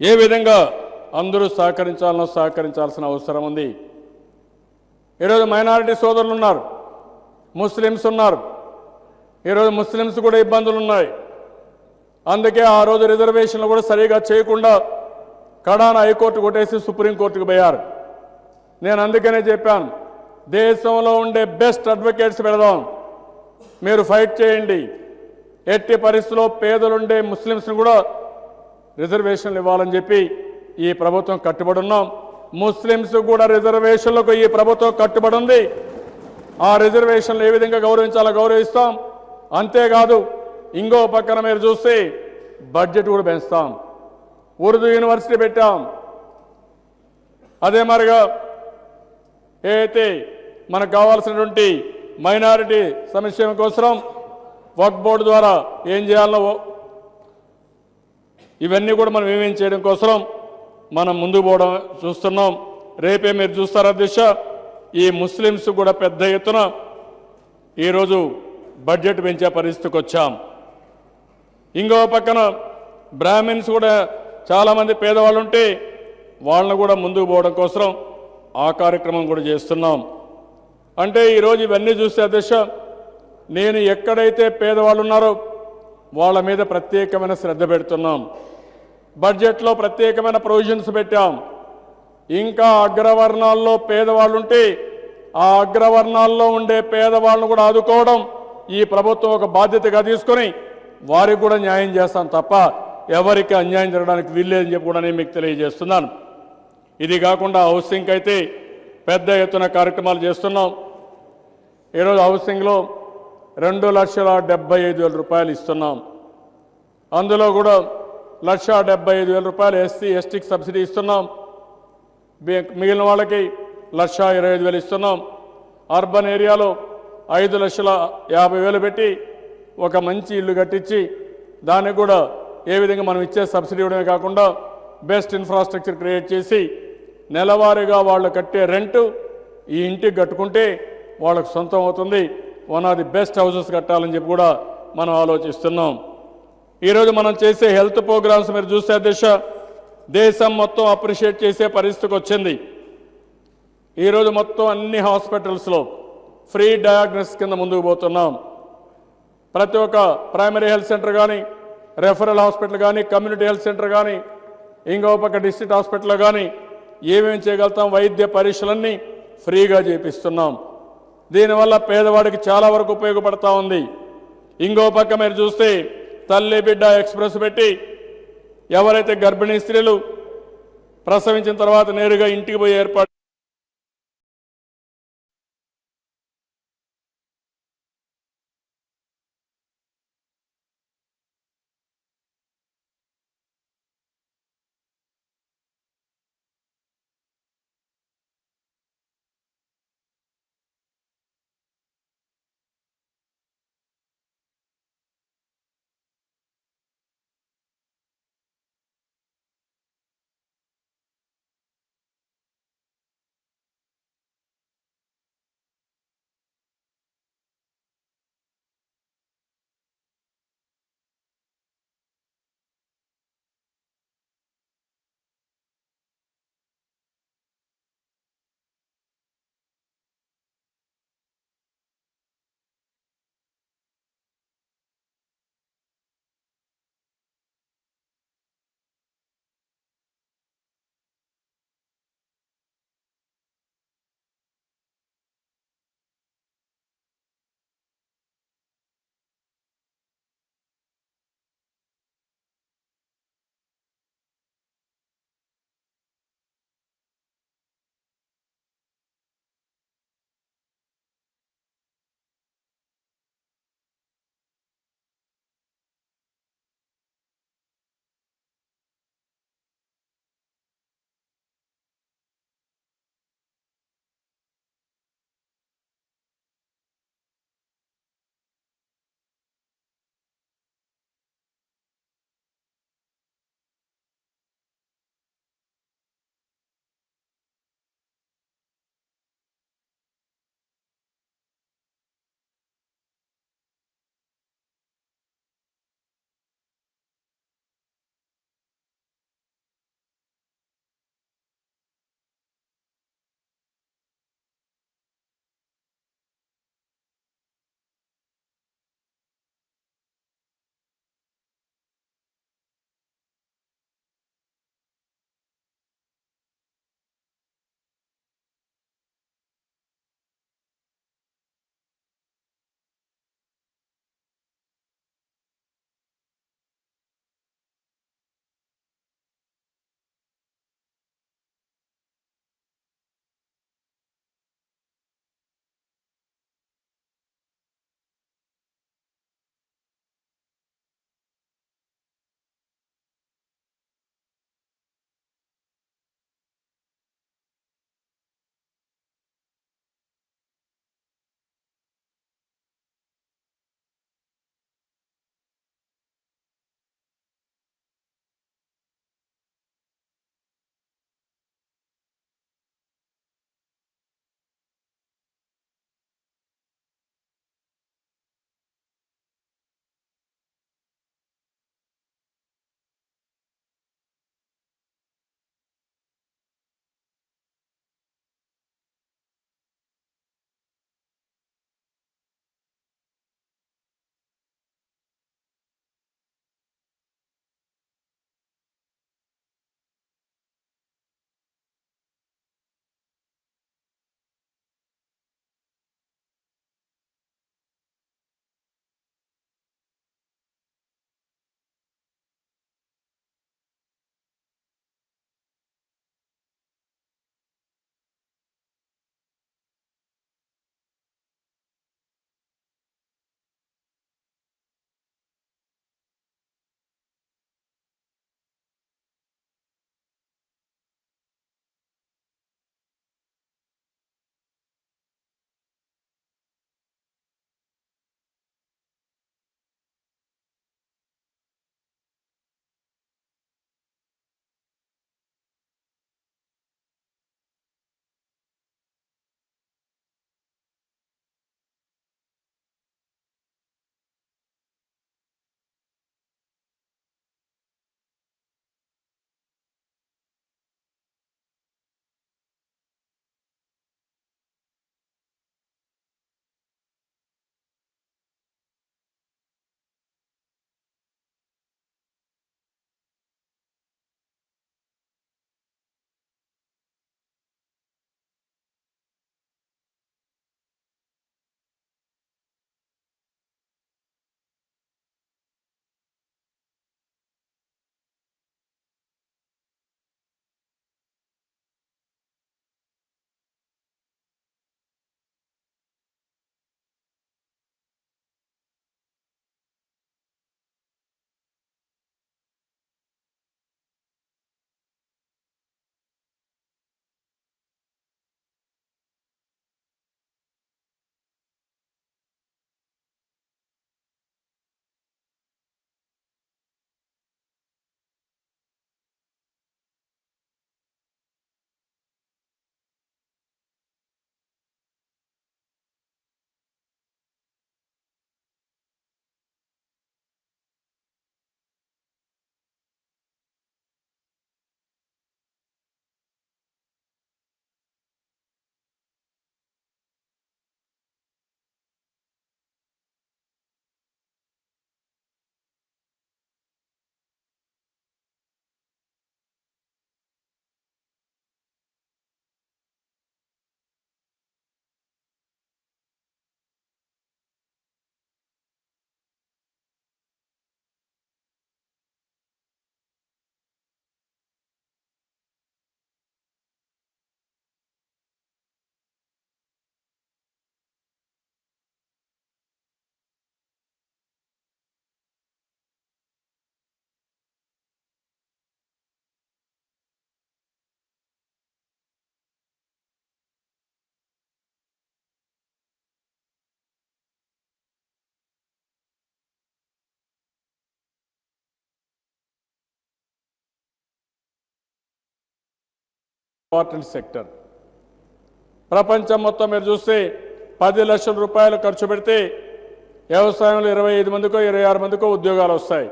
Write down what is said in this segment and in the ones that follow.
ఏ విధంగా అందరూ సహకరించాల్సిన అవసరం ఉంది. ఈరోజు మైనారిటీ సోదరులు ఉన్నారు, ముస్లిమ్స్ ఉన్నారు. ఈరోజు ముస్లిమ్స్ కూడా ఇబ్బందులు ఉన్నాయి. అందుకే ఆ రోజు రిజర్వేషన్లు కూడా సరిగా చేయకుండా కడాన హైకోర్టు కొట్టేసి సుప్రీంకోర్టుకు పోయారు. నేను అందుకనే చెప్పాను, దేశంలో ఉండే బెస్ట్ అడ్వకేట్స్ పెడదాం, మీరు ఫైట్ చేయండి. ఎట్టి పరిస్థితుల్లో పేదలుండే ముస్లిమ్స్ని కూడా రిజర్వేషన్లు ఇవ్వాలని చెప్పి ఈ ప్రభుత్వం కట్టుబడి ఉన్నాం. ముస్లిమ్స్ కూడా రిజర్వేషన్లకు ఈ ప్రభుత్వం కట్టుబడి ఉంది. ఆ రిజర్వేషన్లు ఏ విధంగా గౌరవించాలో గౌరవిస్తాం. అంతేకాదు ఇంకో పక్కన మీరు చూస్తే బడ్జెట్ కూడా పెంచుతాం. ఉర్దూ యూనివర్సిటీ పెట్టాం. అదే మరిగా ఏదైతే మనకు కావాల్సినటువంటి మైనారిటీ సంక్షేమం కోసం వక్ఫ్ బోర్డు ద్వారా ఏం చేయాలో ఇవన్నీ కూడా మనం ఏమేం చేయడం కోసం మనం ముందుకు పోవడం చూస్తున్నాం. రేపే మీరు చూస్తారా దిశ, ఈ ముస్లిమ్స్ కూడా పెద్ద ఎత్తున ఈరోజు బడ్జెట్ పెంచే పరిస్థితికి వచ్చాం. ఇంకో పక్కన బ్రాహ్మిన్స్ కూడా చాలామంది పేదవాళ్ళు ఉంటే వాళ్ళను కూడా ముందుకు పోవడం కోసం ఆ కార్యక్రమం కూడా చేస్తున్నాం. అంటే ఈరోజు ఇవన్నీ చూస్తే దిశ, నేను ఎక్కడైతే పేదవాళ్ళు ఉన్నారో వాళ్ళ మీద ప్రత్యేకమైన శ్రద్ధ పెడుతున్నాం. బడ్జెట్లో ప్రత్యేకమైన ప్రొవిజన్స్ పెట్టాం. ఇంకా అగ్రవర్ణాల్లో పేదవాళ్ళు ఉంటే ఆ అగ్రవర్ణాల్లో ఉండే పేదవాళ్ళను కూడా ఆదుకోవడం ఈ ప్రభుత్వం ఒక బాధ్యతగా తీసుకొని వారికి కూడా న్యాయం చేస్తాం తప్ప ఎవరికి అన్యాయం జరగడానికి వీల్లేదని చెప్పి కూడా నేను మీకు తెలియజేస్తున్నాను. ఇది కాకుండా హౌసింగ్కి అయితే పెద్ద ఎత్తున కార్యక్రమాలు చేస్తున్నాం. ఈరోజు హౌసింగ్లో 2,75,000 రూపాయలు ఇస్తున్నాం. అందులో కూడా 1,75,000 రూపాయలు ఎస్సీ ఎస్టీకి సబ్సిడీ ఇస్తున్నాం. మిగిలిన వాళ్ళకి 1,25,000 ఇస్తున్నాం. అర్బన్ ఏరియాలో 5,50,000 పెట్టి ఒక మంచి ఇల్లు కట్టించి దానికి కూడా ఏ విధంగా మనం ఇచ్చే సబ్సిడీ ఇవ్వడమే కాకుండా బెస్ట్ ఇన్ఫ్రాస్ట్రక్చర్ క్రియేట్ చేసి నెలవారీగా వాళ్ళు కట్టే రెంటు ఈ ఇంటికి కట్టుకుంటే వాళ్ళకు సొంతం అవుతుంది. One of the best houses కట్టాలని చెప్పి కూడా మనం ఆలోచిస్తున్నాం. ఈరోజు మనం చేసే హెల్త్ ప్రోగ్రామ్స్ మీరు చూసే దేశం మొత్తం అప్రిషియేట్ చేసే పరిస్థితికి వచ్చింది. ఈరోజు మొత్తం అన్ని హాస్పిటల్స్లో ఫ్రీ డయాగ్నోసిస్ కింద ముందుకు పోతున్నాం. ప్రతి ఒక్క ప్రైమరీ హెల్త్ సెంటర్ కానీ, రెఫరల్ హాస్పిటల్ కానీ, కమ్యూనిటీ హెల్త్ సెంటర్ కానీ, ఇంకో పక్క డిస్ట్రిక్ట్ హాస్పిటల్లో కానీ ఏమేమి చేయగలుగుతాం వైద్య పరీక్షలన్నీ ఫ్రీగా చేపిస్తున్నాం. దీనివల్ల పేదవాడికి చాలా వరకు ఉపయోగపడతా ఉంది. ఇంకో పక్క మీరు చూస్తే తల్లి బిడ్డ ఎక్స్ప్రెస్ పెట్టి ఎవరైతే గర్భిణీ స్త్రీలు ప్రసవించిన తర్వాత నేరుగా ఇంటికి పోయి ఏర్పాటు ఇంపార్టెంట్ సెక్టర్. ప్రపంచం మొత్తం మీరు చూస్తే 10 లక్షల రూపాయలు ఖర్చు పెడితే వ్యవసాయంలో 25 మందికో 26 మందికో ఉద్యోగాలు వస్తాయి.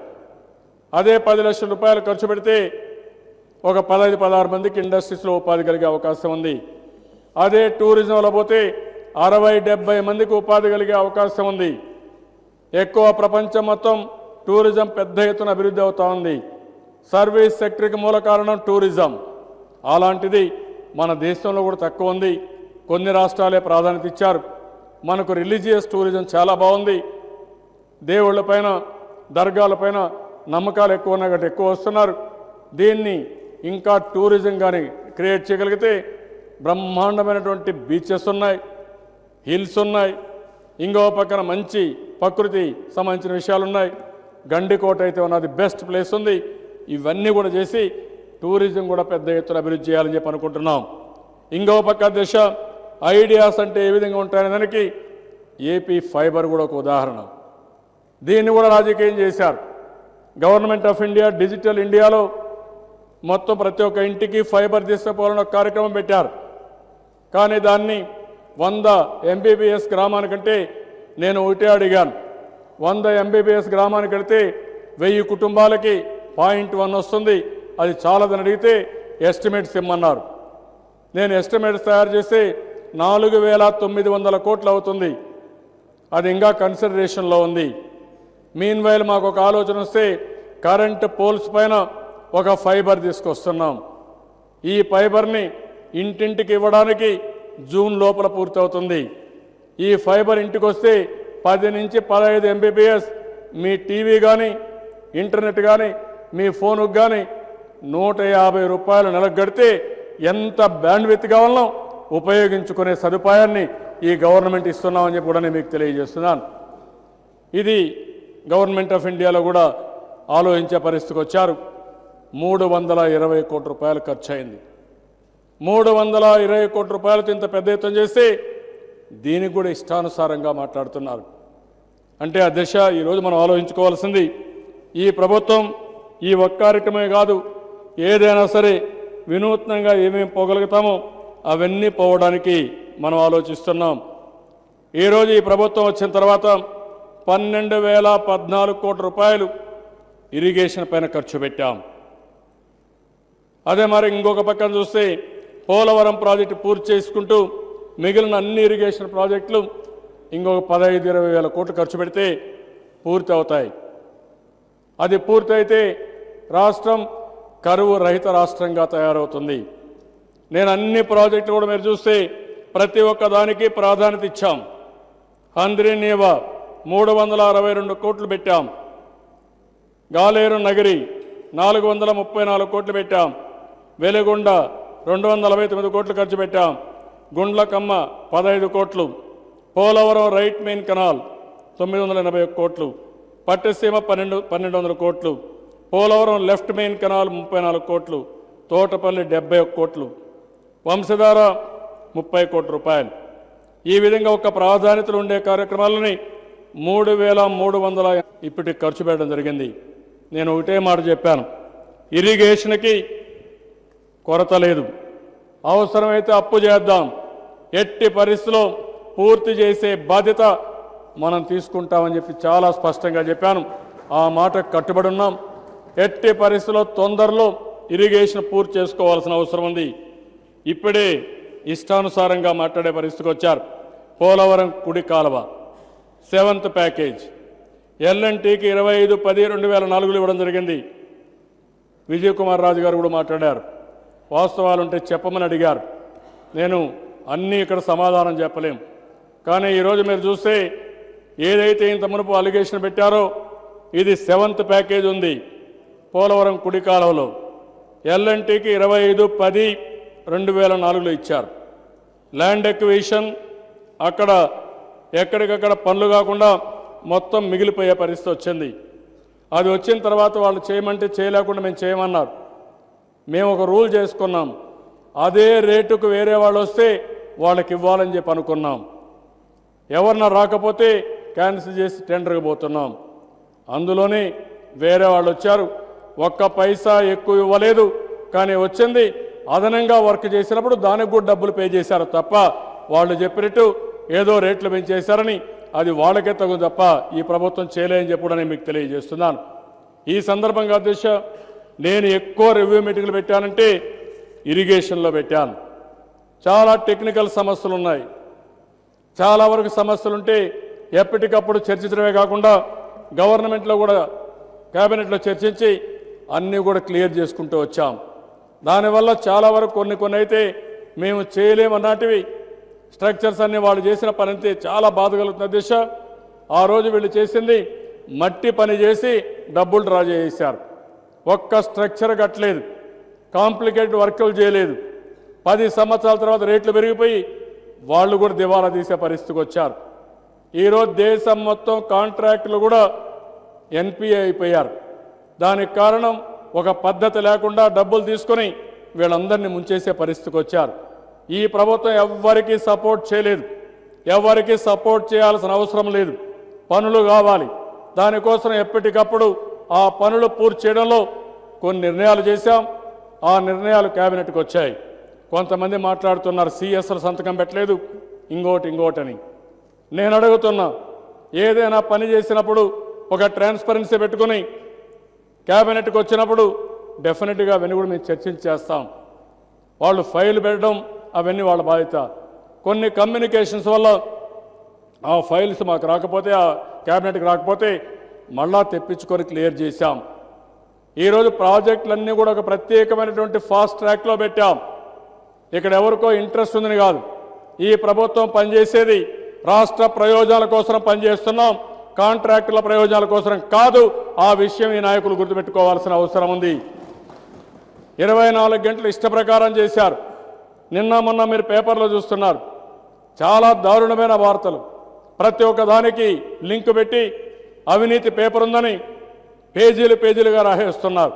అదే 10 లక్షల రూపాయలు ఖర్చు పెడితే ఒక 15-16 మందికి ఇండస్ట్రీస్లో ఉపాధి కలిగే అవకాశం ఉంది. అదే టూరిజంలో పోతే 60-70 మందికి ఉపాధి కలిగే అవకాశం ఉంది. ఎక్కువ ప్రపంచం మొత్తం టూరిజం పెద్ద ఎత్తున అభివృద్ధి అవుతా ఉంది. సర్వీస్ సెక్టర్కి మూల కారణం టూరిజం. అలాంటిది మన దేశంలో కూడా తక్కువ ఉంది. కొన్ని రాష్ట్రాలే ప్రాధాన్యత ఇచ్చారు. మనకు రిలీజియస్ టూరిజం చాలా బాగుంది. దేవుళ్ళపైన దర్గాలపైన నమ్మకాలు ఎక్కువ ఉన్నాయి కాబట్టి ఎక్కువ వస్తున్నారు. దీన్ని ఇంకా టూరిజం కానీ క్రియేట్ చేయగలిగితే బ్రహ్మాండమైనటువంటి బీచెస్ ఉన్నాయి, హిల్స్ ఉన్నాయి, ఇంకో పక్కన మంచి ప్రకృతి సంబంధించిన విషయాలు ఉన్నాయి. గండికోట అయితే ఉన్నది బెస్ట్ ప్లేస్ ఉంది. ఇవన్నీ కూడా చేసి టూరిజం కూడా పెద్ద ఎత్తున అభివృద్ధి చేయాలని చెప్పి అనుకుంటున్నాం. ఇంకో పక్క దిశ ఐడియాస్ అంటే ఏ విధంగా ఉంటాయనే దానికి ఏపీ ఫైబర్ కూడా ఒక ఉదాహరణ. దీన్ని కూడా రాజకీయం చేశారు. గవర్నమెంట్ ఆఫ్ ఇండియా డిజిటల్ ఇండియాలో మొత్తం ప్రతి ఒక్క ఇంటికి ఫైబర్ తీసుకుపోవాలని ఒక కార్యక్రమం పెట్టారు. కానీ దాన్ని 100 MBBS గ్రామానికంటే నేను ఒకటే అడిగాను. 100 MBBS గ్రామానికి వెళితే 1000 కుటుంబాలకి 0.1 వస్తుంది, అది చాలదని అడిగితే ఎస్టిమేట్స్ ఇమ్మన్నారు. నేను ఎస్టిమేట్స్ తయారు చేసి 4,900 కోట్లు అవుతుంది. అది ఇంకా కన్సిడరేషన్లో ఉంది. మీన్ వైల్ మాకు ఒక ఆలోచన వస్తే కరెంట్ పోల్స్ పైన ఒక ఫైబర్ తీసుకొస్తున్నాం. ఈ ఫైబర్ని ఇంటింటికి ఇవ్వడానికి జూన్ లోపల పూర్తవుతుంది. ఈ ఫైబర్ ఇంటికి వస్తే 10 నుంచి 15 MBBS మీ టీవీ కానీ ఇంటర్నెట్ కానీ మీ ఫోనుకు కానీ 150 రూపాయలు నెలకు కడితే ఎంత బ్యాండ్విత్ కావాలనో ఉపయోగించుకునే సదుపాయాన్ని ఈ గవర్నమెంట్ ఇస్తున్నామని చెప్పి కూడా నేను మీకు తెలియజేస్తున్నాను. ఇది గవర్నమెంట్ ఆఫ్ ఇండియాలో కూడా ఆలోచించే పరిస్థితికి వచ్చారు. 320 కోట్ల రూపాయలు ఖర్చు అయింది. 320 కోట్ల రూపాయలతో ఇంత పెద్ద ఎత్తున చేస్తే దీనికి కూడా ఇష్టానుసారంగా మాట్లాడుతున్నారు. అంటే ఆ దిశ ఈరోజు మనం ఆలోచించుకోవాల్సింది. ఈ ప్రభుత్వం ఈ ఒక్క కార్యక్రమే కాదు, ఏదైనా సరే వినూత్నంగా ఏమేమి పోగలుగుతామో అవన్నీ పోవడానికి మనం ఆలోచిస్తున్నాం. ఈరోజు ఈ ప్రభుత్వం వచ్చిన తర్వాత 12,014 కోట్ల రూపాయలు ఇరిగేషన్ పైన ఖర్చు పెట్టాం. అదే మరి ఇంకొక పక్కన చూస్తే పోలవరం ప్రాజెక్టు పూర్తి చేసుకుంటూ మిగిలిన అన్ని ఇరిగేషన్ ప్రాజెక్టులు ఇంకొక 15-20 వేల కోట్లు ఖర్చు పెడితే పూర్తి అవుతాయి. అది పూర్తయితే రాష్ట్రం కరువు రహిత రాష్ట్రంగా తయారవుతుంది. నేను అన్ని ప్రాజెక్టులు కూడా మీరు చూస్తే ప్రతి ఒక్క దానికి ప్రాధాన్యత ఇచ్చాం. హంద్రీనీవా 362 కోట్లు పెట్టాం. గాలేరు నగరి 434 కోట్లు పెట్టాం. వెలుగొండ 249 కోట్లు ఖర్చు పెట్టాం. గుండ్లకమ్మ 15 కోట్లు. పోలవరం రైట్ మెయిన్ కెనాల్ 981 కోట్లు. పట్టిసీమ 1200 కోట్లు. పోలవరం లెఫ్ట్ మెయిన్ కెనాల్ 34 కోట్లు. తోటపల్లి 71 కోట్లు. వంశధార 30 కోట్ల రూపాయలు. ఈ విధంగా ఒక ప్రాధాన్యతలు ఉండే కార్యక్రమాలని 3,300 ఇప్పటికి ఖర్చు పెట్టడం జరిగింది. నేను ఒకటే మాట చెప్పాను, ఇరిగేషన్కి కొరత లేదు. అవసరమైతే అప్పు చేద్దాం, ఎట్టి పరిస్థితిలో పూర్తి చేసే బాధ్యత మనం తీసుకుంటామని చెప్పి చాలా స్పష్టంగా చెప్పాను. ఆ మాటకు కట్టుబడి ఉన్నాం. ఎట్టి పరిస్థితిలో తొందరలో ఇరిగేషన్ పూర్తి చేసుకోవాల్సిన అవసరం ఉంది. ఇప్పుడే ఇష్టానుసారంగా మాట్లాడే పరిస్థితికి వచ్చారు. పోలవరం కుడి కాలువ 7th ప్యాకేజ్ ఎల్ఎన్టీకి 25/10/2004 ఇవ్వడం జరిగింది. విజయ్ కుమార్ రాజు గారు కూడా మాట్లాడారు. వాస్తవాలుంటే చెప్పమని అడిగారు. నేను అన్నీ ఇక్కడ సమాధానం చెప్పలేం. కానీ ఈరోజు మీరు చూస్తే ఏదైతే ఇంత మునుపు అలిగేషన్ పెట్టారో ఇది 7th ప్యాకేజ్ ఉంది. పోలవరం కుడి కాలువలో ఎల్ఎన్టీకి 25/10/2004 ఇచ్చారు. ల్యాండ్ ఎక్విజిషన్ అక్కడ ఎక్కడికక్కడ పనులు కాకుండా మొత్తం మిగిలిపోయే పరిస్థితి వచ్చింది. అది వచ్చిన తర్వాత వాళ్ళు చేయమంటే చేయలేకుండా మేము చేయమన్నారు. మేము ఒక రూల్ చేసుకున్నాం, అదే రేటుకు వేరే వాళ్ళు వస్తే వాళ్ళకి ఇవ్వాలని చెప్పి అనుకున్నాం. ఎవరన్నా రాకపోతే క్యాన్సిల్ చేసి టెండర్కి పోతున్నాం. అందులోనే వేరే వాళ్ళు వచ్చారు, ఒక్క పైసా ఎక్కువ ఇవ్వలేదు, కానీ వచ్చింది అదనంగా వర్క్ చేసినప్పుడు దానికి కూడా డబ్బులు పే చేశారు తప్ప వాళ్ళు చెప్పినట్టు ఏదో రేట్లు పెంచేశారని అది వాళ్ళకే తగు తప్ప ఈ ప్రభుత్వం చేయలేదని చెప్పడం మీకు తెలియజేస్తున్నాను. ఈ సందర్భంగా అధ్యక్ష, నేను ఎక్కువ రివ్యూ మీటింగ్లు పెట్టానంటే ఇరిగేషన్లో పెట్టాను. చాలా టెక్నికల్ సమస్యలు ఉన్నాయి. చాలా వరకు సమస్యలుంటే ఎప్పటికప్పుడు చర్చించడమే కాకుండా గవర్నమెంట్లో కూడా కేబినెట్లో చర్చించి అన్నీ కూడా క్లియర్ చేసుకుంటూ వచ్చాం. దానివల్ల చాలా వరకు కొన్ని అయితే మేము చేయలేమన్నటివి స్ట్రక్చర్స్ అన్ని వాళ్ళు చేసిన పని అంతే చాలా బాధ కలుగుతుంది అధ్యక్ష. ఆ రోజు వీళ్ళు చేసింది మట్టి పని చేసి డబ్బులు డ్రా చేశారు. ఒక్క స్ట్రక్చర్ కట్టలేదు, కాంప్లికేటెడ్ వర్కులు చేయలేదు. 10 సంవత్సరాల తర్వాత రేట్లు పెరిగిపోయి వాళ్ళు కూడా దివాలా తీసే పరిస్థితికి వచ్చారు. ఈరోజు దేశం మొత్తం కాంట్రాక్టులు కూడా ఎన్పిఏ అయిపోయారు. దానికి కారణం ఒక పద్ధతి లేకుండా డబ్బులు తీసుకొని వీళ్ళందరినీ ముంచేసే పరిస్థితికి వచ్చారు. ఈ ప్రభుత్వం ఎవ్వరికీ సపోర్ట్ చేయలేదు, ఎవరికి సపోర్ట్ చేయాల్సిన అవసరం లేదు. పనులు కావాలి, దానికోసం ఎప్పటికప్పుడు ఆ పనులు పూర్తి చేయడంలో కొన్ని నిర్ణయాలు చేశాం. ఆ నిర్ణయాలు కేబినెట్కి వచ్చాయి. కొంతమంది మాట్లాడుతున్నారు సిఎస్లు సంతకం పెట్టలేదు ఇంకోటని. నేను అడుగుతున్నా, ఏదైనా పని చేసినప్పుడు ఒక ట్రాన్స్పరెన్సీ పెట్టుకుని కేబినెట్కి వచ్చినప్పుడు డెఫినెట్గా అవన్నీ కూడా మేము చర్చించేస్తాం. వాళ్ళు ఫైల్ పెట్టడం అవన్నీ వాళ్ళ బాధ్యత. కొన్ని కమ్యూనికేషన్స్ వల్ల ఆ ఫైల్స్ మాకు రాకపోతే, ఆ కేబినెట్కి రాకపోతే మళ్ళా తెప్పించుకొని క్లియర్ చేశాం. ఈరోజు ప్రాజెక్టులన్నీ కూడా ఒక ప్రత్యేకమైనటువంటి ఫాస్ట్ ట్రాక్లో పెట్టాం. ఇక్కడ ఎవరికో ఇంట్రెస్ట్ ఉందని కాదు, ఈ ప్రభుత్వం పనిచేసేది రాష్ట్ర ప్రయోజనాల కోసం పనిచేస్తున్నాం, కాంట్రాక్టుల ప్రయోజనాల కోసం కాదు. ఆ విషయం ఈ నాయకులు గుర్తుపెట్టుకోవాల్సిన అవసరం ఉంది. 24 గంటలు ఇష్ట ప్రకారం చేశారు. నిన్న మొన్న మీరు పేపర్లో చూస్తున్నారు, చాలా దారుణమైన వార్తలు. ప్రతి ఒక్క దానికి లింక్ పెట్టి అవినీతి పేపర్ ఉందని పేజీలుగా రాసేస్తున్నారు.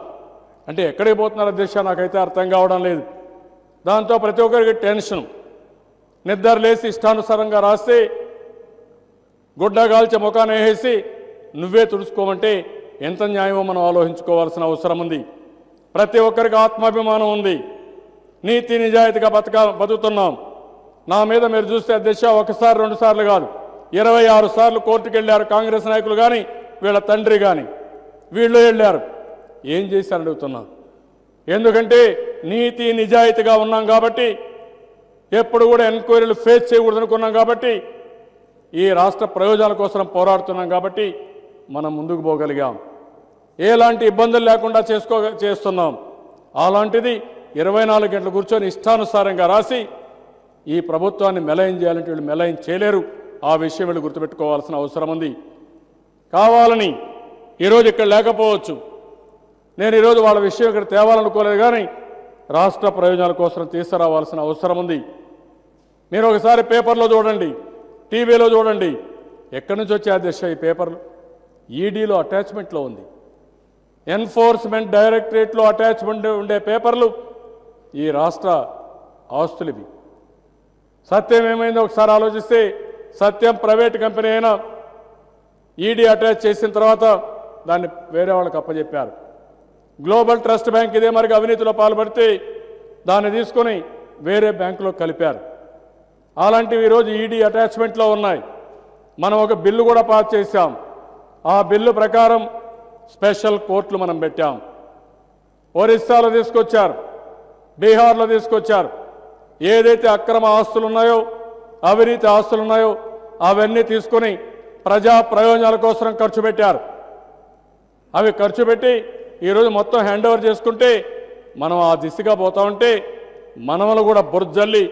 అంటే ఎక్కడికి పోతున్నారు అధ్యక్ష, నాకైతే అర్థం కావడం లేదు. దాంతో ప్రతి ఒక్కరికి టెన్షన్. నిద్ర లేసి ఇష్టానుసారంగా రాస్తే గుడ్డగాల్చి ముఖాన్ని వేసి నువ్వే తుడుచుకోమంటే ఎంత న్యాయమో మనం ఆలోచించుకోవాల్సిన అవసరం ఉంది. ప్రతి ఒక్కరికి ఆత్మాభిమానం ఉంది, నీతి నిజాయితీగా బతుకుతున్నాం. నా మీద మీరు చూస్తే అధ్యక్ష, 1 సార్లు 2 సార్లు కాదు, 26 సార్లు కోర్టుకు వెళ్ళారు కాంగ్రెస్ నాయకులు కానీ వీళ్ళ తండ్రి కానీ వీళ్ళు వెళ్ళారు. ఏం చేశారని అడుగుతున్నా. ఎందుకంటే నీతి నిజాయితీగా ఉన్నాం కాబట్టి, ఎప్పుడు కూడా ఎంక్వైరీలు ఫేస్ చేయకూడదు అనుకున్నాం కాబట్టి, ఈ రాష్ట్ర ప్రయోజనాల కోసం పోరాడుతున్నాం కాబట్టి మనం ముందుకు పోగలిగాం. ఎలాంటి ఇబ్బందులు లేకుండా చేస్తున్నాం. అలాంటిది 24 గంటలు కూర్చొని ఇష్టానుసారంగా రాసి ఈ ప్రభుత్వాన్ని మెలయం చేయాలంటే వీళ్ళు మెలయం చేయలేరు. ఆ విషయం వీళ్ళు గుర్తుపెట్టుకోవాల్సిన అవసరం ఉంది. కావాలని ఈరోజు ఇక్కడ లేకపోవచ్చు, నేను ఈరోజు వాళ్ళ విషయం ఇక్కడ తేవాలనుకోలేదు, కానీ రాష్ట్ర ప్రయోజనాల కోసం తీసుకురావాల్సిన అవసరం ఉంది. మీరు ఒకసారి పేపర్లో చూడండి, టీవీలో చూడండి, ఎక్కడి నుంచి వచ్చే అధ్యక్ష ఈ పేపర్లు? ఈడీలో అటాచ్మెంట్లో ఉంది, ఎన్ఫోర్స్మెంట్ డైరెక్టరేట్లో అటాచ్మెంట్ ఉండే పేపర్లు ఈ రాష్ట్ర ఆస్తులు ఇవి. సత్యం ఏమైందో ఒకసారి ఆలోచిస్తే, సత్యం ప్రైవేట్ కంపెనీ అయినా ఈడీ అటాచ్ చేసిన తర్వాత దాన్ని వేరే వాళ్ళకి అప్పచెప్పారు. గ్లోబల్ ట్రస్ట్ బ్యాంక్ ఇదే మరికి అవినీతిలో పాల్పడితే దాన్ని తీసుకొని వేరే బ్యాంకులో కలిపారు. అలాంటివి ఈరోజు ఈడీ అటాచ్మెంట్లో ఉన్నాయి. మనం ఒక బిల్లు కూడా పాస్ చేశాం. ఆ బిల్లు ప్రకారం స్పెషల్ కోర్టులు మనం పెట్టాం. ఒరిస్సాలో తీసుకొచ్చారు, బీహార్లో తీసుకొచ్చారు. ఏదైతే అక్రమ ఆస్తులు ఉన్నాయో, అవినీతి ఆస్తులు ఉన్నాయో అవన్నీ తీసుకొని ప్రజా ప్రయోజనాల కోసం ఖర్చు పెట్టారు. అవి ఖర్చు పెట్టి ఈరోజు మొత్తం హ్యాండ్ ఓవర్ చేసుకుంటే మనం ఆ దిశగా పోతా ఉంటే మనవలు కూడా బురజల్లి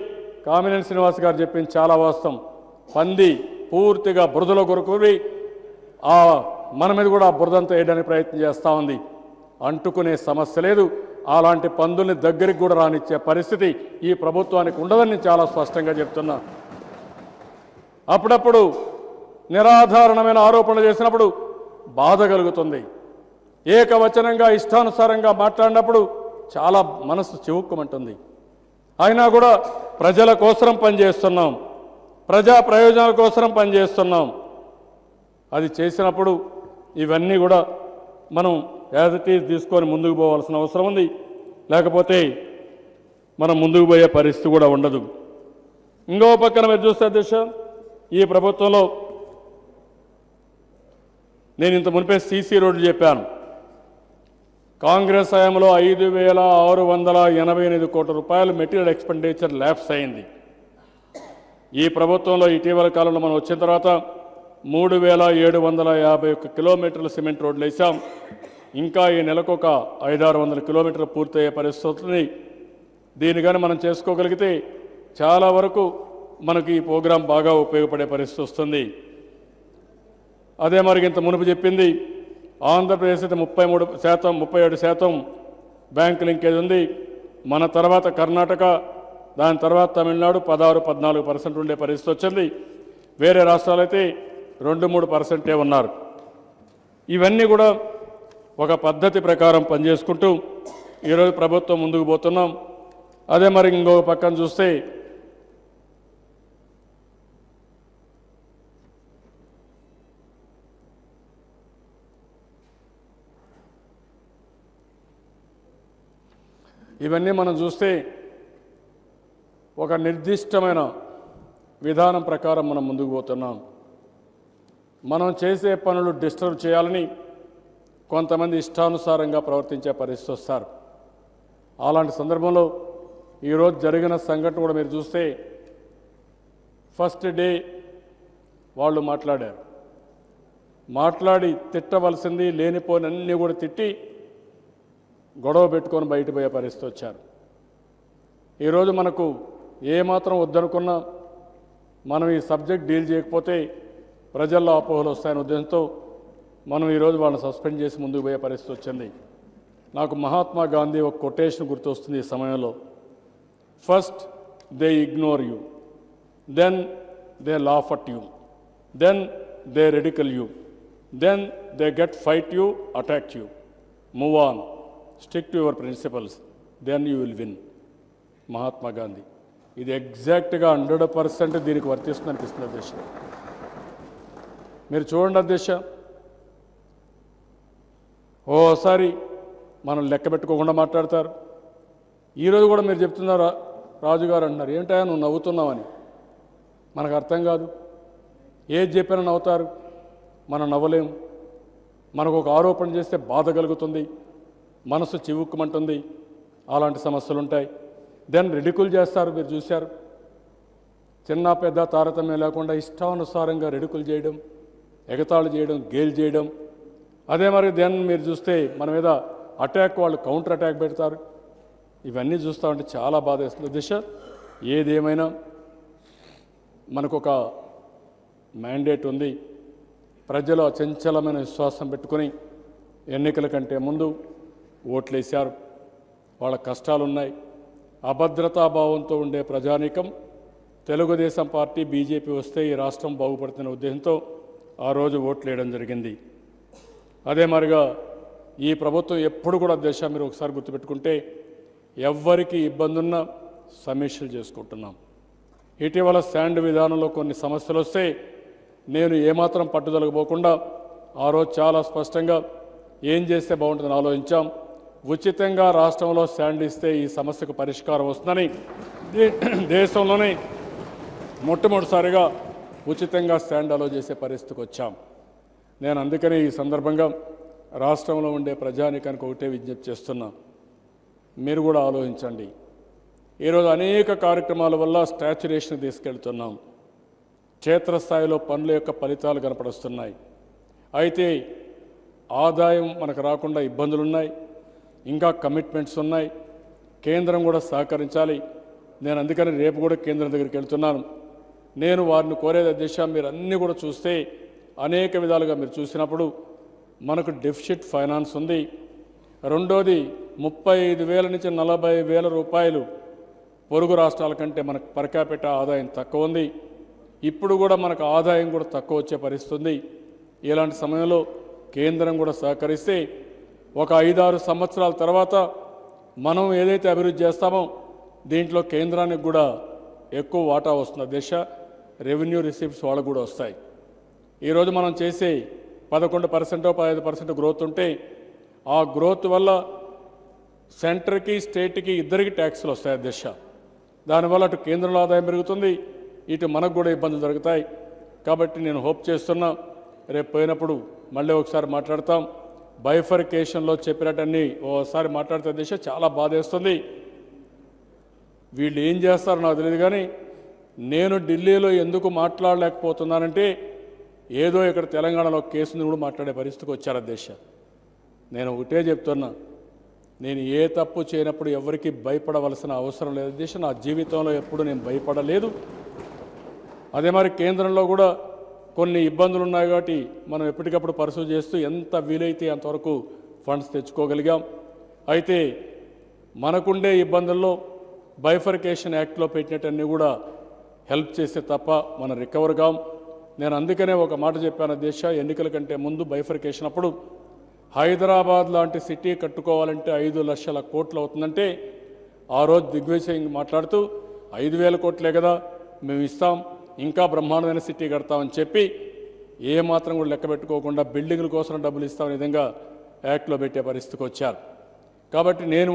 కామినేని శ్రీనివాస్ గారు చెప్పింది చాలా వాస్తవం. పంది పూర్తిగా బురదలో కొరుకుని మన మీద కూడా బురదంతా వేయడానికి ప్రయత్నం చేస్తూ ఉంది. అంటుకునే సమస్య లేదు. అలాంటి పందుల్ని దగ్గరికి కూడా రానిచ్చే పరిస్థితి ఈ ప్రభుత్వానికి ఉండదని నేను చాలా స్పష్టంగా చెప్తున్నా. అప్పుడప్పుడు నిరాధారణమైన ఆరోపణలు చేసినప్పుడు బాధ కలుగుతుంది. ఏకవచనంగా ఇష్టానుసారంగా మాట్లాడినప్పుడు చాలా మనసు చివుక్కుమంటుంది. అయినా కూడా ప్రజల కోసం పనిచేస్తున్నాం, ప్రజా ప్రయోజనాల కోసం పనిచేస్తున్నాం. అది చేసినప్పుడు ఇవన్నీ కూడా మనం యాజ్ ఇట్ ఈజ్ తీసుకొని ముందుకు పోవాల్సిన అవసరం ఉంది. లేకపోతే మనం ముందుకు పోయే పరిస్థితి కూడా ఉండదు. ఇంకో పక్కన మీరు చూస్తే అధ్యక్ష, ఈ ప్రభుత్వంలో నేను ఇంత మునిపే సీసీ రోడ్డు చెప్పాను. కాంగ్రెస్ హయాంలో 5,688 కోట్ల రూపాయలు మెటీరియల్ ఎక్స్పెండిచర్ ల్యాప్స్ అయింది. ఈ ప్రభుత్వంలో ఇటీవల కాలంలో మనం వచ్చిన తర్వాత 3,751 కిలోమీటర్ల సిమెంట్ రోడ్లు వేసాం. ఇంకా ఈ నెలకు ఒక 500-600 కిలోమీటర్లు పూర్తయ్యే పరిస్థితి వస్తుంది. దీన్ని కానీ మనం చేసుకోగలిగితే చాలా వరకు మనకి ఈ ప్రోగ్రాం బాగా ఉపయోగపడే పరిస్థితి వస్తుంది. అదే మరి ఇంత మునుపు చెప్పింది, ఆంధ్రప్రదేశ్ అయితే 33%, 37% బ్యాంక్ లింకేజ్ ఉంది. మన తర్వాత కర్ణాటక, దాని తర్వాత తమిళనాడు 16-14% ఉండే పరిస్థితి వచ్చింది. వేరే రాష్ట్రాలు అయితే 2-3% ఉన్నారు. ఇవన్నీ కూడా ఒక పద్ధతి ప్రకారం పనిచేసుకుంటూ ఈరోజు ప్రభుత్వం ముందుకు పోతున్నాం. అదే మరి ఇంకొక పక్కన చూస్తే ఇవన్నీ మనం చూస్తే ఒక నిర్దిష్టమైన విధానం ప్రకారం మనం ముందుకు పోతున్నాం. మనం చేసే పనులు డిస్టర్బ్ చేయాలని కొంతమంది ఇష్టానుసారంగా ప్రవర్తించే పరిస్థితి వస్తారు. అలాంటి సందర్భంలో ఈరోజు జరిగిన సంఘటన కూడా మీరు చూస్తే ఫస్ట్ డే వాళ్ళు మాట్లాడి తిట్టవలసింది లేనిపోయినన్నీ కూడా తిట్టి గొడవ పెట్టుకొని బయట పోయే పరిస్థితి వచ్చారు. ఈరోజు మనకు ఏమాత్రం వద్దనుకున్నా మనం ఈ సబ్జెక్ట్ డీల్ చేయకపోతే ప్రజల్లో అపోహలు వస్తాయనే ఉద్దేశంతో మనం ఈరోజు వాళ్ళని సస్పెండ్ చేసి ముందుకు పోయే పరిస్థితి వచ్చింది. నాకు మహాత్మా గాంధీ ఒక కొటేషన్ గుర్తొస్తుంది ఈ సమయంలో. First they ignore you, then they laugh at you, then they ridicule you, then they get fight you, attack you. Move on, stick to your principles, then you will win. Mahatma Gandhi. ఇది ఎగ్జాక్ట్గా 100% దీనికి వర్తిస్తుంది అనిపిస్తుంది అధ్యక్ష. మీరు చూడండి అధ్యక్ష, ఓసారి మనం లెక్క పెట్టుకోకుండా మాట్లాడతారు. ఈరోజు కూడా మీరు చెప్తున్నారా రాజుగారు అంటున్నారు, ఏంటా నువ్వు నవ్వుతున్నావని. మనకు అర్థం కాదు. ఏది చెప్పినా నవ్వుతారు, మనం నవ్వలేము. మనకు ఒక ఆరోపణ చేస్తే బాధ కలుగుతుంది, మనసు చివుక్కుమంటుంది, అలాంటి సమస్యలు ఉంటాయి. దెన్ రిడికుల్ చేస్తారు. మీరు చూశారు, చిన్న పెద్ద తారతమ్యం లేకుండా ఇష్టానుసారంగా రిడికుల్ చేయడం, ఎగతాళి చేయడం, గేల్ చేయడం. అదే మరి దెన్ మీరు చూస్తే మన మీద అటాక్, వాళ్ళు కౌంటర్ అటాక్ పెడతారు. ఇవన్నీ చూస్తూ ఉంటే చాలా బాధ వేస్తుంది దిశ. ఏదేమైనా మనకు ఒక మ్యాండేట్ ఉంది. ప్రజలు అచంచలమైన విశ్వాసం పెట్టుకొని ఎన్నికల కంటే ముందు ఓట్లేశారు. వాళ్ళ కష్టాలున్నాయి. అభద్రతాభావంతో ఉండే ప్రజానీకం తెలుగుదేశం పార్టీ, బీజేపీ వస్తే ఈ రాష్ట్రం బాగుపడుతున్న ఉద్దేశంతో ఆ రోజు ఓట్లు వేయడం జరిగింది. అదే మరిగా ఈ ప్రభుత్వం ఎప్పుడు కూడా దేశ మీరు ఒకసారి గుర్తుపెట్టుకుంటే ఎవ్వరికి ఇబ్బంది ఉన్నా సమీక్షలు చేసుకుంటున్నాం. ఇటీవల శాండ్ విధానంలో కొన్ని సమస్యలు వస్తే నేను ఏమాత్రం పట్టుదలకు పోకుండా ఆ రోజు చాలా స్పష్టంగా ఏం చేస్తే బాగుంటుందని ఆలోచించాం. ఉచితంగా రాష్ట్రంలో శాండ్ ఇస్తే ఈ సమస్యకు పరిష్కారం వస్తుందని దేశంలోనే మొట్టమొదటిసారిగా ఉచితంగా శాండ్ అలో చేసే పరిస్థితికి వచ్చాం. నేను అందుకని ఈ సందర్భంగా రాష్ట్రంలో ఉండే ప్రజానీకానికి ఒకటే విజ్ఞప్తి చేస్తున్నా, మీరు కూడా ఆలోచించండి. ఈరోజు అనేక కార్యక్రమాల వల్ల స్టాచ్యురేషన్ తీసుకెళ్తున్నాం. క్షేత్రస్థాయిలో పనుల యొక్క ఫలితాలు కనపడుస్తున్నాయి. అయితే ఆదాయం మనకు రాకుండా ఇబ్బందులున్నాయి, ఇంకా కమిట్మెంట్స్ ఉన్నాయి. కేంద్రం కూడా సహకరించాలి. నేను అందుకని రేపు కూడా కేంద్రం దగ్గరికి వెళ్తున్నాను. నేను వారిని కోరేది అధ్యక్ష, మీరు అన్నీ కూడా చూస్తే అనేక విధాలుగా మీరు చూసినప్పుడు మనకు డెఫిసిట్ ఫైనాన్స్ ఉంది. రెండోది 35,000 నుంచి 40,000 రూపాయలు పొరుగు రాష్ట్రాల కంటే మనకు పర్ క్యాపిటా ఆదాయం తక్కువ ఉంది. ఇప్పుడు కూడా మనకు ఆదాయం కూడా తక్కువ వచ్చే పరిస్థితి ఉంది. ఇలాంటి సమయంలో కేంద్రం కూడా సహకరిస్తే ఒక 5-6 సంవత్సరాల తర్వాత మనం ఏదైతే అభివృద్ధి చేస్తామో దీంట్లో కేంద్రానికి కూడా ఎక్కువ వాటా వస్తుంది. దేశ రెవెన్యూ రిసీప్ట్స్ వాళ్ళకు కూడా వస్తాయి. ఈరోజు మనం చేసే 11%, 15% గ్రోత్ ఉంటే ఆ గ్రోత్ వల్ల సెంటర్కి స్టేట్కి ఇద్దరికి ట్యాక్సులు వస్తాయి అధ్యక్ష. దానివల్ల అటు కేంద్రంలో ఆదాయం పెరుగుతుంది, ఇటు మనకు కూడా ఇబ్బందులు జరుగుతాయి. కాబట్టి నేను హోప్ చేస్తున్నా రేపు పోయినప్పుడు మళ్ళీ ఒకసారి మాట్లాడతాం. బైఫర్కేషన్లో చెప్పినట్టన్నీ ఓసారి మాట్లాడితే అధ్యక్ష చాలా బాధేస్తుంది. వీళ్ళు ఏం చేస్తారో నాకు తెలియదు, కానీ నేను ఢిల్లీలో ఎందుకు మాట్లాడలేకపోతున్నానంటే ఏదో ఇక్కడ తెలంగాణలో కేసుని కూడా మాట్లాడే పరిస్థితికి వచ్చారు అధ్యక్ష. నేను ఒకటే చెప్తున్నా, నేను ఏ తప్పు చేయనప్పుడు ఎవరికి భయపడవలసిన అవసరం లేదు అధ్యక్ష. నా జీవితంలో ఎప్పుడు నేను భయపడలేదు. అదే మరి కేంద్రంలో కూడా కొన్ని ఇబ్బందులు ఉన్నాయి కాబట్టి మనం ఎప్పటికప్పుడు పరిశీలన చేస్తూ ఎంత వీలైతే అంతవరకు ఫండ్స్ తెచ్చుకోగలిగాం. అయితే మనకుండే ఇబ్బందుల్లో బైఫర్కేషన్ యాక్ట్లో పెట్టినట్టన్నీ కూడా హెల్ప్ చేస్తే తప్ప మనం రికవర్ కాం. నేను అందుకనే ఒక మాట చెప్పాను అధ్యక్ష, ఎన్నికల కంటే ముందు బైఫర్కేషన్ అప్పుడు హైదరాబాద్ లాంటి సిటీ కట్టుకోవాలంటే 5 లక్షల కోట్లు అవుతుందంటే ఆ రోజు దిగ్విజయ్ సింగ్ మాట్లాడుతూ 5,000 కోట్లే కదా మేము ఇస్తాం, ఇంకా బ్రహ్మాండమైన సిటీ కడతామని చెప్పి ఏమాత్రం కూడా లెక్క పెట్టుకోకుండా బిల్డింగుల కోసం డబ్బులు ఇస్తామనే విధంగా యాక్ట్లో పెట్టే పరిస్థితికి వచ్చారు. కాబట్టి నేను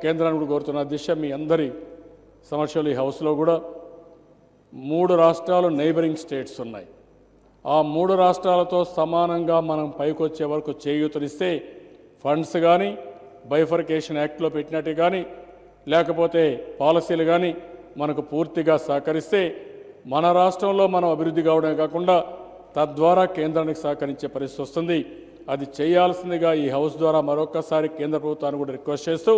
కేంద్రాన్ని కూడా కోరుతున్న అధ్యక్ష, మీ అందరి సమస్యలు ఈ హౌస్లో కూడా 3 రాష్ట్రాలు నైబరింగ్ స్టేట్స్ ఉన్నాయి. ఆ 3 రాష్ట్రాలతో సమానంగా మనం పైకి వచ్చే వరకు చేయూతనిస్తే ఫండ్స్ కానీ బైఫర్కేషన్ యాక్ట్లో పెట్టినట్టు కానీ లేకపోతే పాలసీలు కానీ మనకు పూర్తిగా సహకరిస్తే మన రాష్ట్రంలో మనం అభివృద్ధి కావడమే కాకుండా తద్వారా కేంద్రానికి సహకరించే పరిస్థితి వస్తుంది. అది చేయాల్సిందిగా ఈ హౌస్ ద్వారా మరొకసారి కేంద్ర ప్రభుత్వాన్ని కూడా రిక్వెస్ట్ చేస్తూ,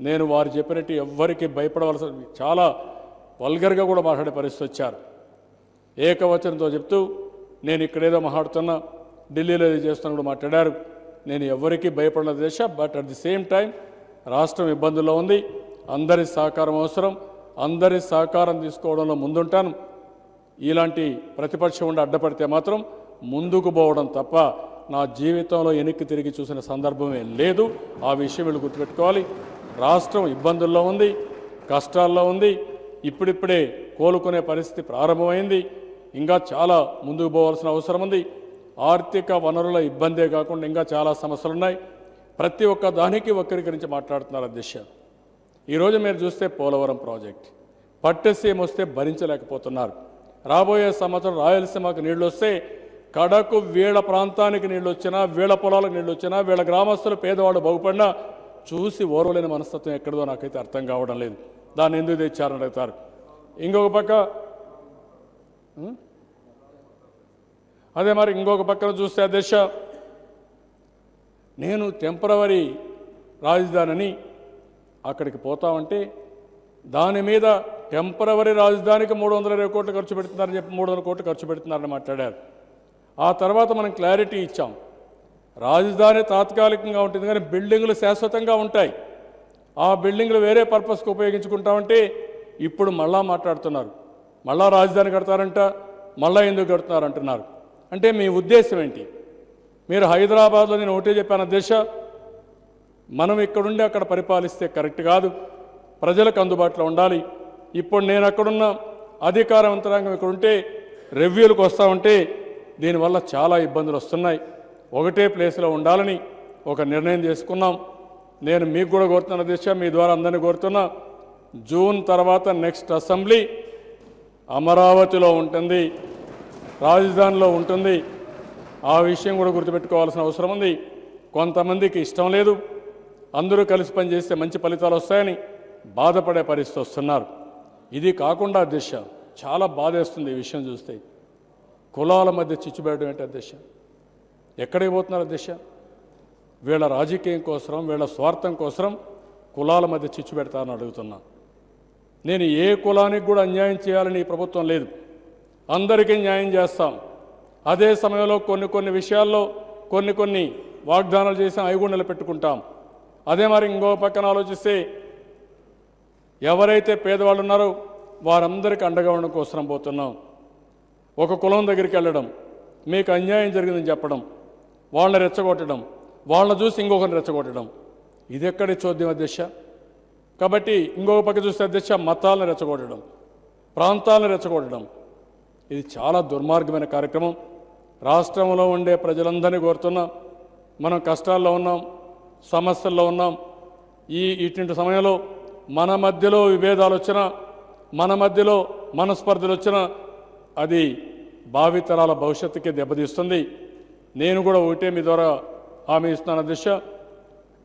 నేను వారు చెప్పినట్టు ఎవ్వరికి భయపడవలసిన, చాలా వల్గర్గా కూడా మాట్లాడే పరిస్థితి వచ్చారు. ఏకవచనంతో చెప్తూ నేను ఇక్కడేదో మాట్లాడుతున్నా, ఢిల్లీలో ఏదో చేస్తున్నా కూడా మాట్లాడారు. నేను ఎవరికి భయపడిన దేశ, but at the same time రాష్ట్రం ఇబ్బందుల్లో ఉంది, అందరి సహకారం అవసరం, అందరి సహకారం తీసుకోవడంలో ముందుంటాను. ఇలాంటి ప్రతిపక్షం ఉండి అడ్డపడితే మాత్రం ముందుకు పోవడం తప్ప నా జీవితంలో వెనక్కి తిరిగి చూసిన సందర్భమే లేదు. ఆ విషయం వీళ్ళు గుర్తుపెట్టుకోవాలి. రాష్ట్రం ఇబ్బందుల్లో ఉంది, కష్టాల్లో ఉంది, ఇప్పుడిప్పుడే కోలుకునే పరిస్థితి ప్రారంభమైంది. ఇంకా చాలా ముందుకు పోవాల్సిన అవసరం ఉంది. ఆర్థిక వనరుల ఇబ్బందే కాకుండా ఇంకా చాలా సమస్యలు ఉన్నాయి. ప్రతి ఒక్క దానికి వక్రీకరించి మాట్లాడుతున్నారు అధ్యక్ష. ఈరోజు మీరు చూస్తే పోలవరం ప్రాజెక్ట్ పట్టసీమ వస్తే భరించలేకపోతున్నారు. రాబోయే సంవత్సరం రాయలసీమకు నీళ్ళు వస్తే కడకు వీళ్ళ ప్రాంతానికి నీళ్ళు వచ్చినా, వీళ్ళ పొలాలకు నీళ్ళు వచ్చినా, వీళ్ళ గ్రామస్తులు పేదవాళ్ళు బాగుపడినా చూసి ఓర్వలేని మనస్తత్వం ఎక్కడదో నాకైతే అర్థం కావడం లేదు. దాన్ని ఎందుకు తెచ్చారని అడుగుతారు. ఇంకొక పక్క అదే మరి ఇంకొక పక్కన చూస్తే అధ్యక్ష, నేను టెంపరవరీ రాజధానిని అక్కడికి పోతామంటే దాని మీద టెంపరవరీ రాజధానికి 320 కోట్లు ఖర్చు పెడుతున్నారని చెప్పి 300 కోట్లు ఖర్చు పెడుతున్నారని మాట్లాడారు. ఆ తర్వాత మనం క్లారిటీ ఇచ్చాం, రాజధాని తాత్కాలికంగా ఉంటుంది కానీ బిల్డింగులు శాశ్వతంగా ఉంటాయి. ఆ బిల్డింగులు వేరే పర్పస్కి ఉపయోగించుకుంటామంటే ఇప్పుడు మళ్ళా మాట్లాడుతున్నారు, మళ్ళా రాజధాని కడతారంట, మళ్ళా ఎందుకు కడుతున్నారు అంటున్నారు. అంటే మీ ఉద్దేశం ఏంటి? మీరు హైదరాబాద్లో, నేను ఒకటే చెప్పాను అధ్యక్ష, మనం ఇక్కడుండి అక్కడ పరిపాలిస్తే కరెక్ట్ కాదు, ప్రజలకు అందుబాటులో ఉండాలి. ఇప్పుడు నేను అక్కడున్న అధికార యంత్రాంగం ఇక్కడుంటే రెవ్యూలకు వస్తూ ఉంటే దీనివల్ల చాలా ఇబ్బందులు వస్తున్నాయి. ఒకటే ప్లేస్లో ఉండాలని ఒక నిర్ణయం తీసుకున్నాం. నేను మీకు కూడా కోరుతున్న అధ్యక్ష, మీ ద్వారా అందరినీ కోరుతున్నా, జూన్ తర్వాత నెక్స్ట్ అసెంబ్లీ అమరావతిలో ఉంటుంది, రాజధానిలో ఉంటుంది. ఆ విషయం కూడా గుర్తుపెట్టుకోవాల్సిన అవసరం ఉంది. కొంతమందికి ఇష్టం లేదు, అందరూ కలిసి పనిచేస్తే మంచి ఫలితాలు వస్తాయని బాధపడే పరిస్థితి వస్తున్నారు. ఇది కాకుండా అధ్యక్ష, చాలా బాధేస్తుంది ఈ విషయం చూస్తే. కులాల మధ్య చిచ్చుబెట్టడం ఏంటి అధ్యక్ష? ఎక్కడికి పోతున్నారు అధ్యక్ష? వీళ్ళ రాజకీయం కోసం, వీళ్ళ స్వార్థం కోసం కులాల మధ్య చిచ్చు పెడతారని అడుగుతున్నా. నేను ఏ కులానికి కూడా అన్యాయం చేయాలని ఈ ప్రభుత్వం లేదు, అందరికీ న్యాయం చేస్తాం. అదే సమయంలో కొన్ని విషయాల్లో కొన్ని వాగ్దానాలు చేసాం, అవి కూడా నిలబెట్టుకుంటాం. అదే మరి ఇంకో పక్కన ఆలోచిస్తే ఎవరైతే పేదవాళ్ళు ఉన్నారో వారందరికీ అండగా ఉండడం కోసం పోతున్నాం. ఒక కులం దగ్గరికి వెళ్ళడం, మీకు అన్యాయం జరిగిందని చెప్పడం, వాళ్ళని రెచ్చగొట్టడం, వాళ్ళని చూసి ఇంకొకరిని రెచ్చగొట్టడం, ఇది ఎక్కడి చోద్యం అధ్యక్ష? కాబట్టి ఇంకొక పక్క చూస్తే అధ్యక్ష, మతాలను రెచ్చగొట్టడం, ప్రాంతాలను రెచ్చగొట్టడం, ఇది చాలా దుర్మార్గమైన కార్యక్రమం. రాష్ట్రంలో ఉండే ప్రజలందరినీ కోరుతున్నాం, మనం కష్టాల్లో ఉన్నాం, సమస్యల్లో ఉన్నాం, ఇటువంటి సమయంలో మన మధ్యలో విభేదాలు వచ్చినా, మన మధ్యలో మనస్పర్ధలు వచ్చినా అది భావితరాల భవిష్యత్తుకే దెబ్బతీస్తుంది. నేను కూడా ఒకటే మీ ద్వారా హామీ ఇస్తున్నాను అధ్యక్ష,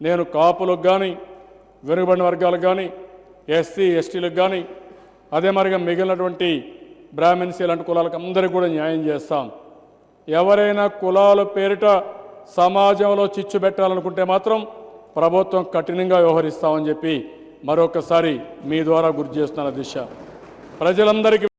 నేను కాపులకు కానీ, వెనుకబడిన వర్గాలకు కానీ, ఎస్సీ ఎస్టీలకు కానీ, అదే మరిగా మిగిలినటువంటి బ్రాహ్మిన్స్ ఇలాంటి కులాలకు అందరికీ కూడా న్యాయం చేస్తాం. ఎవరైనా కులాల పేరిట సమాజంలో చిచ్చు పెట్టాలనుకుంటే మాత్రం ప్రభుత్వం కఠినంగా వ్యవహరిస్తామని చెప్పి మరొకసారి మీ ద్వారా గుర్తు చేస్తున్నాను అధ్యక్ష. ప్రజలందరికీ